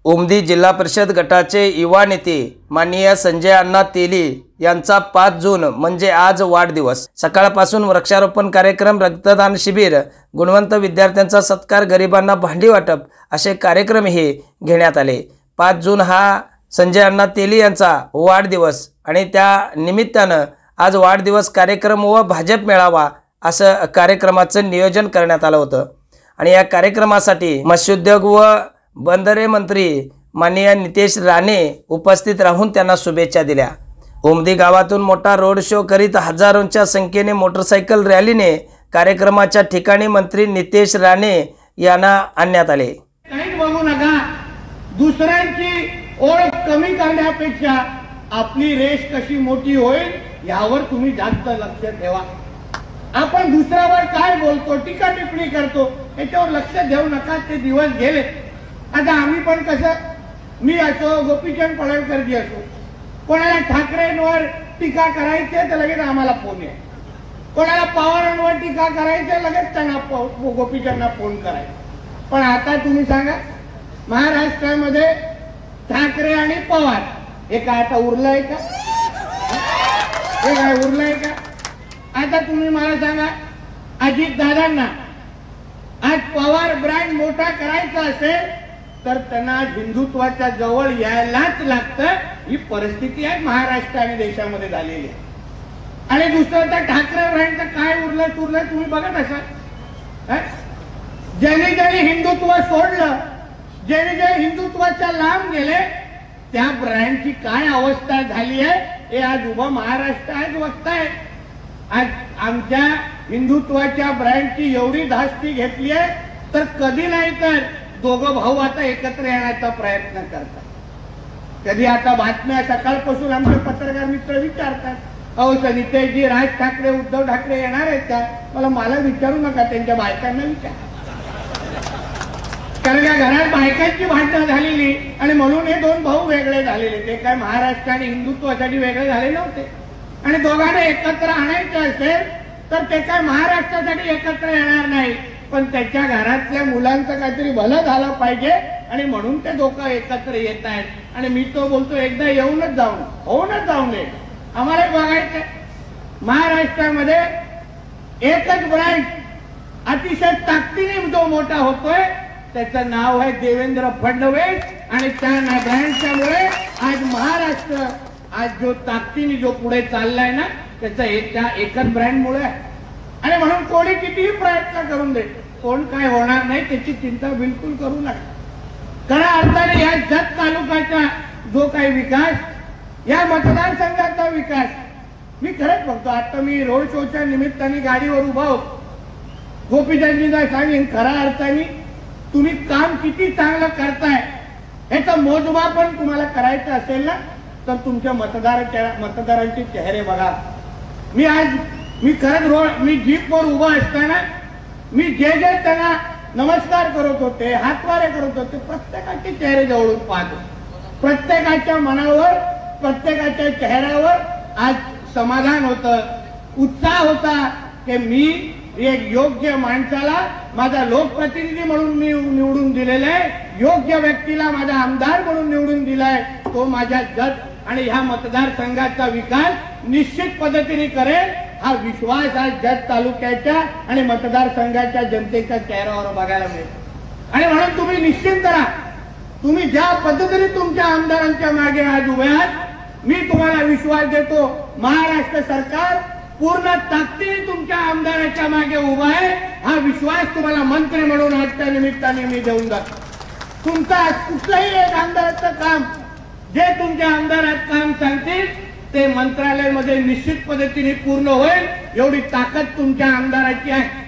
उमदी जिल्हा परिषद गटाचे युवा नेते माननीय संजय अण्णा तेली यांचा 5 जून म्हणजे आज वाढदिवस। सकाळपासून वृक्षारोपण कार्यक्रम, रक्तदान शिबिर, गुणवंत विद्यार्थ्यांचा सत्कार, गरिबांना भांडी वाटप असे कार्यक्रम हे घेण्यात आले। 5 जून हा संजय अण्णा तेली यांचा वाढदिवस आणि त्या निमित्तानं आज वाढदिवस कार्यक्रम व भाजप मेळावा असं कार्यक्रमाचं नियोजन करण्यात आलं होतं। आणि या कार्यक्रमासाठी मत्स्योद्योग व बंदरे मंत्री माननीय नितेश राणे उपस्थित राहून त्यांना शुभेच्छा दिल्या। उमदी गावातून मोठा रोड शो करीत हजारोंच्या संख्येने मोटरसायकल रॅलीने कार्यक्रमाच्या ठिकाणी मंत्री नितेश राणे यांना आणण्यात आले। काही बघू नका, दुसऱ्यांची ओळख कमी करण्यापेक्षा आपली रेष कशी मोठी होईल यावर तुम्ही जास्त लक्ष ठेवा। आपण दुसऱ्यावर काय बोलतो, टीका टिप्पणी करतो याच्यावर लक्ष देऊ नका। ते दिवस गेले। आता आम्ही पण कसं, मी असो, गोपीचंद पडळकरजी असो, कोणाला ठाकरेंवर टीका करायचे तर लगेच आम्हाला फोन आहे, कोणाला पवारांवर टीका करायचे लगेच त्यांना गोपीचंदना फोन करायचा। पण आता तुम्ही सांगा, महाराष्ट्रामध्ये ठाकरे आणि पवार हे काय आता उरलंय का? हे काय उरलंय का? आता तुम्ही मला सांगा, अजित दादांना आज पवार ब्रँड मोठा करायचा असेल तर त्यांना हिंदुत्वाच्या जवळ यायलाच लागतं। ही परिस्थिती आहे महाराष्ट्र आणि देशामध्ये झालेली आहे। आणि दुसरं तर ठाकरे ब्रँडचं काय उरलं तुरलं तुम्ही बघत असाल। ज्यांनी ज्यांनी हिंदुत्व सोडलं, ज्यांनी जे हिंदुत्वाच्या लांब गेले, त्या ब्रँडची काय अवस्था झाली आहे हे आज उभं महाराष्ट्र आज बघताय। आज आमच्या हिंदुत्वाच्या ब्रँडची एवढी धास्ती घेतली आहे तर कधी नाही तर दोघं भाऊ आता एकत्र येण्याचा प्रयत्न करतात। कधी आता बातम्या सकाळपासून आमचे पत्रकार मित्र विचारतात, अहो नितेशजी, राज ठाकरे, उद्धव ठाकरे येणार आहेत का? मला विचारू नका, त्यांच्या बायकांना विचारा। कारण या घरात बायकांची भांडणं झालेली आणि म्हणून हे दोन भाऊ वेगळे झालेले। ते काय महाराष्ट्र आणि हिंदुत्वासाठी वेगळे झाले नव्हते। आणि दोघांना एकत्र आणायचे असेल तर ते काय महाराष्ट्रासाठी एकत्र येणार नाही, पण त्याच्या घरातल्या मुलांचं काहीतरी भलं झालं पाहिजे आणि म्हणून ते दोघं एकत्र येत आहेत। आणि मी तो बोलतो, एकदा येऊनच जाऊन होऊनच जाऊन दे, आम्हाला बघायचं महाराष्ट्रामध्ये एकच ब्रँड अतिशय ताकदीने जो मोठा होतोय त्याचं नाव आहे देवेंद्र फडणवीस। आणि त्या ब्रँडच्यामुळे आज महाराष्ट्र आज जो ताकदीने जो पुढे चाललाय ना त्याचा त्या एकच ब्रँडमुळे आहे। आणि म्हणून कोणी कितीही प्रयत्न करून दे, कोण काय होणार नाही त्याची चिंता बिलकुल करू नका। खऱ्या अर्थाने या जत तालुक्याचा जो काही विकास, या मतदारसंघाचा विकास मी खरंच बघतो। आता मी रोड शोच्या निमित्ताने गाडीवर उभा होतो, गोपीचंदजींना सांगेन, खऱ्या अर्थाने तुम्ही काम किती चांगलं करताय याचं मोजमाप पण तुम्हाला करायचं असेल ना तर तुमच्या मतदारांचे चेहरे बघा। मी खरंच मी जीपवर उभा असताना मी जे त्यांना नमस्कार करत होते, हातवारे करत होते, प्रत्येकाचे चेहरे जवळून पाहतो। प्रत्येकाच्या मनावर, प्रत्येकाच्या चेहऱ्यावर आज समाधान होतं, उत्साह होता की मी एक योग्य माणसाला माझा लोकप्रतिनिधी म्हणून मी निवडून दिलेला आहे, योग्य व्यक्तीला माझा आमदार म्हणून निवडून दिलाय, तो माझ्या जत आणि ह्या मतदारसंघाचा विकास निश्चित पद्धतीने करेल। हा विश्वास आज जत तालुक्याच्या आणि मतदारसंघाच्या जनतेच्या चेहऱ्यावर बघायला मिळेल। आणि म्हणून तुम्ही निश्चिंत राहा, तुम्ही ज्या पद्धतीने तुमच्या आमदारांच्या मागे आज उभे आहात, मी तुम्हाला विश्वास देतो, महाराष्ट्र सरकार पूर्ण ताकदीने तुमच्या आमदाराच्या मागे उभा आहे। हा विश्वास तुम्हाला मंत्री म्हणून आजच्या निमित्ताने मी देऊन जातो। तुमचा कुठलंही एक आमदाराचं काम जे तुमच्या आमदारात काम सांगतील ते मंत्रालयामध्ये निश्चित पद्धतीने पूर्ण होईल, एवढी ताकद तुमच्या आमदाराची आहे।